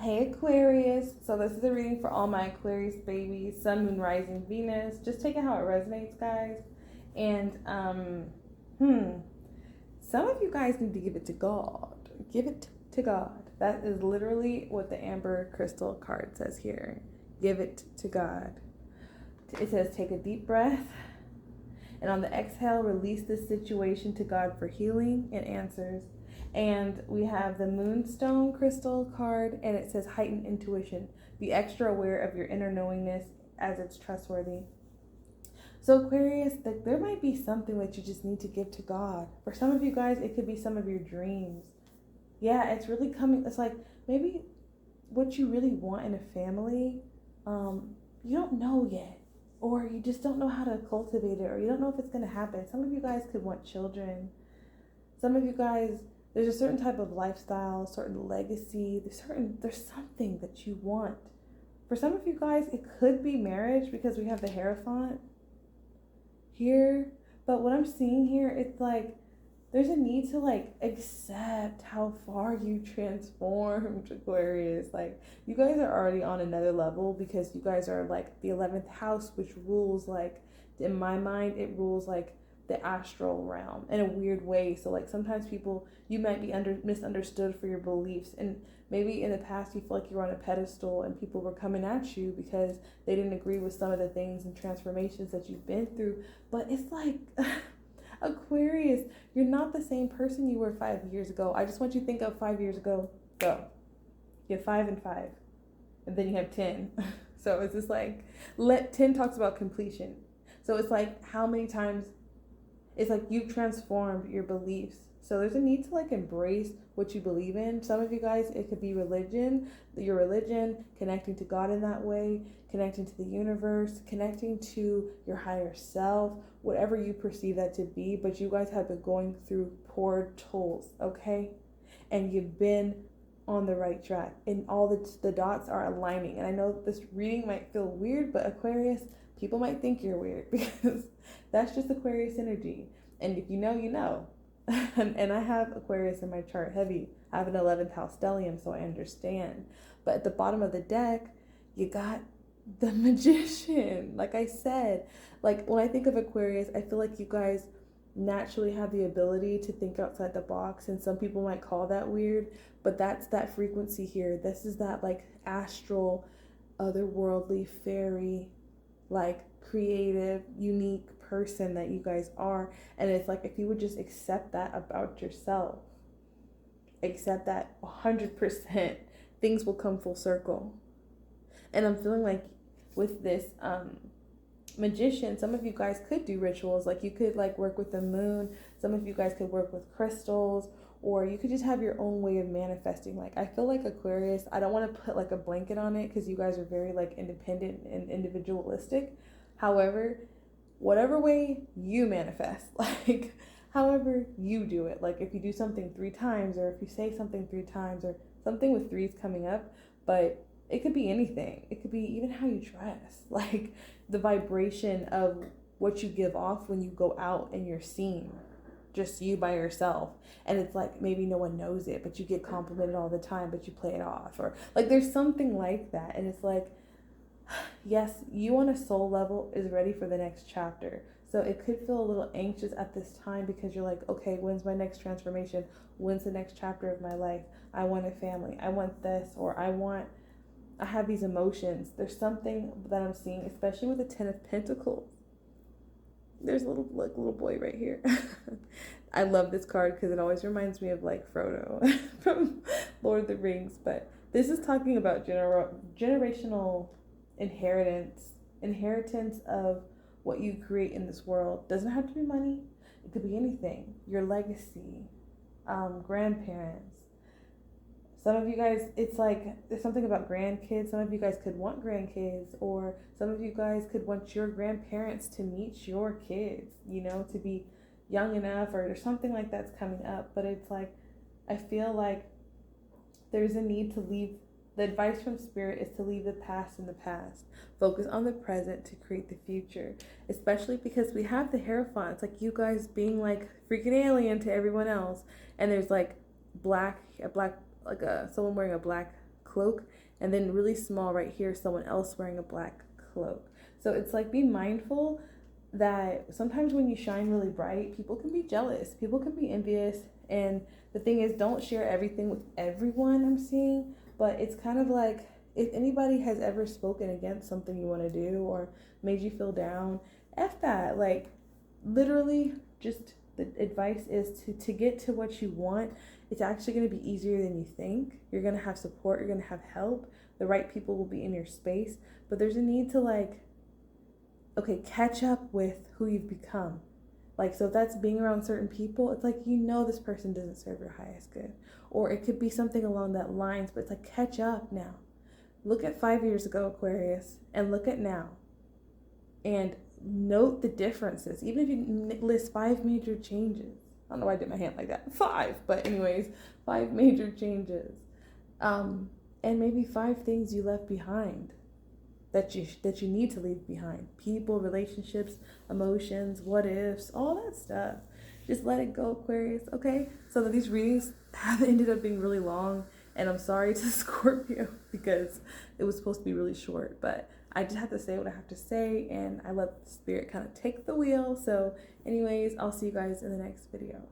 Hey Aquarius. So this is a reading for all my Aquarius babies, Sun, Moon, Rising, Venus. Just take it how it resonates, guys. And some of you guys need to give it to God. Give it to God. That is literally what the Amber Crystal card says here. Give it to God. It says take a deep breath, and on the exhale, release this situation to God for healing and answers. And we have the Moonstone Crystal card, and it says heightened intuition. Be extra aware of your inner knowingness as it's trustworthy. So Aquarius, there might be something that you just need to give to God. For some of you guys, it could be some of your dreams. Yeah, it's really coming. It's like maybe what you really want in a family, you don't know yet. Or you just don't know how to cultivate it, or you don't know if it's going to happen. Some of you guys could want children. Some of you guys, there's a certain type of lifestyle, certain legacy, there's something that you want. For some of you guys, it could be marriage because we have the Hierophant here. But what I'm seeing here, it's like there's a need to like accept how far you transformed, Aquarius. Like you guys are already on another level because you guys are like the 11th house, which rules like, in my mind, it rules like the astral realm in a weird way. So like sometimes people, you might be misunderstood for your beliefs, and maybe in the past you feel like you were on a pedestal and people were coming at you because they didn't agree with some of the things and transformations that you've been through. But it's like Aquarius, you're not the same person you were 5 years ago. I just want you to think of 5 years ago. Go. You have 5 and 5. And then you have 10. So it's just like, 10 talks about completion. So it's like how many times, it's like you've transformed your beliefs. So there's a need to like embrace what you believe in. Some of you guys, it could be religion, your religion, connecting to God in that way, connecting to the universe, connecting to your higher self, whatever you perceive that to be. But you guys have been going through portals, okay? And you've been on the right track, and all the dots are aligning. And I know this reading might feel weird, but Aquarius, people might think you're weird because that's just Aquarius energy. And if you know, you know. And I have Aquarius in my chart heavy. I have an 11th house stellium, so I understand. But at the bottom of the deck, you got the Magician. Like I said, like when I think of Aquarius, I feel like you guys naturally have the ability to think outside the box, and some people might call that weird, but that's that frequency here. This is that like astral, otherworldly, fairy, like creative, unique person that you guys are. And it's like if you would just accept that about yourself, accept that 100%, things will come full circle. And I'm feeling like with this Magician, some of you guys could do rituals. Like you could like work with the moon, some of you guys could work with crystals, or you could just have your own way of manifesting. Like I feel like Aquarius, I don't want to put like a blanket on it because you guys are very like independent and individualistic. However, whatever way you manifest, like however you do it, like if you do something 3 times, or if you say something 3 times, or something with 3's coming up, but it could be anything. It could be even how you dress, like the vibration of what you give off when you go out and you're seen, just you by yourself. And it's like maybe no one knows it, but you get complimented all the time, but you play it off. Or like there's something like that. And it's like, yes, you on a soul level is ready for the next chapter. So it could feel a little anxious at this time because you're like, okay, when's my next transformation? When's the next chapter of my life? I want a family. I want this, or I have these emotions. There's something that I'm seeing, especially with the 10 of Pentacles. There's a little boy right here. I love this card because it always reminds me of like Frodo from Lord of the Rings. But this is talking about generational inheritance of what you create in this world. Doesn't have to be money. It could be anything. Your legacy, grandparents. Some of you guys, it's like there's something about grandkids. Some of you guys could want grandkids, or some of you guys could want your grandparents to meet your kids, you know, to be young enough, or there's something like that's coming up. But it's like, I feel like there's a need to leave. The advice from Spirit is to leave the past in the past. Focus on the present to create the future. Especially because we have the Hierophant. It's like you guys being like freaking alien to everyone else. And there's like someone wearing a black cloak, and then really small right here, someone else wearing a black cloak. So it's like, be mindful that sometimes when you shine really bright, people can be jealous, people can be envious. And the thing is, don't share everything with everyone, I'm seeing. But it's kind of like, if anybody has ever spoken against something you want to do or made you feel down, F that. Like, literally, just the advice is to get to what you want. It's actually going to be easier than you think. You're going to have support, you're going to have help, the right people will be in your space. But there's a need to, like, okay, catch up with who you've become. Like, so if that's being around certain people, it's like, you know, this person doesn't serve your highest good. Or it could be something along that lines, but it's like, catch up now. Look at 5 years ago, Aquarius, and look at now. And note the differences. Even if you list 5 major changes. I don't know why I did my hand like that. 5, but anyways, 5 major changes. And maybe 5 things you left behind that you need to leave behind. People, relationships, emotions, what ifs, all that stuff. Just let it go, Aquarius, okay? So that these readings have ended up being really long, and I'm sorry to Scorpio because it was supposed to be really short, but I just have to say what I have to say, and I let the spirit kind of take the wheel. So anyways, I'll see you guys in the next video.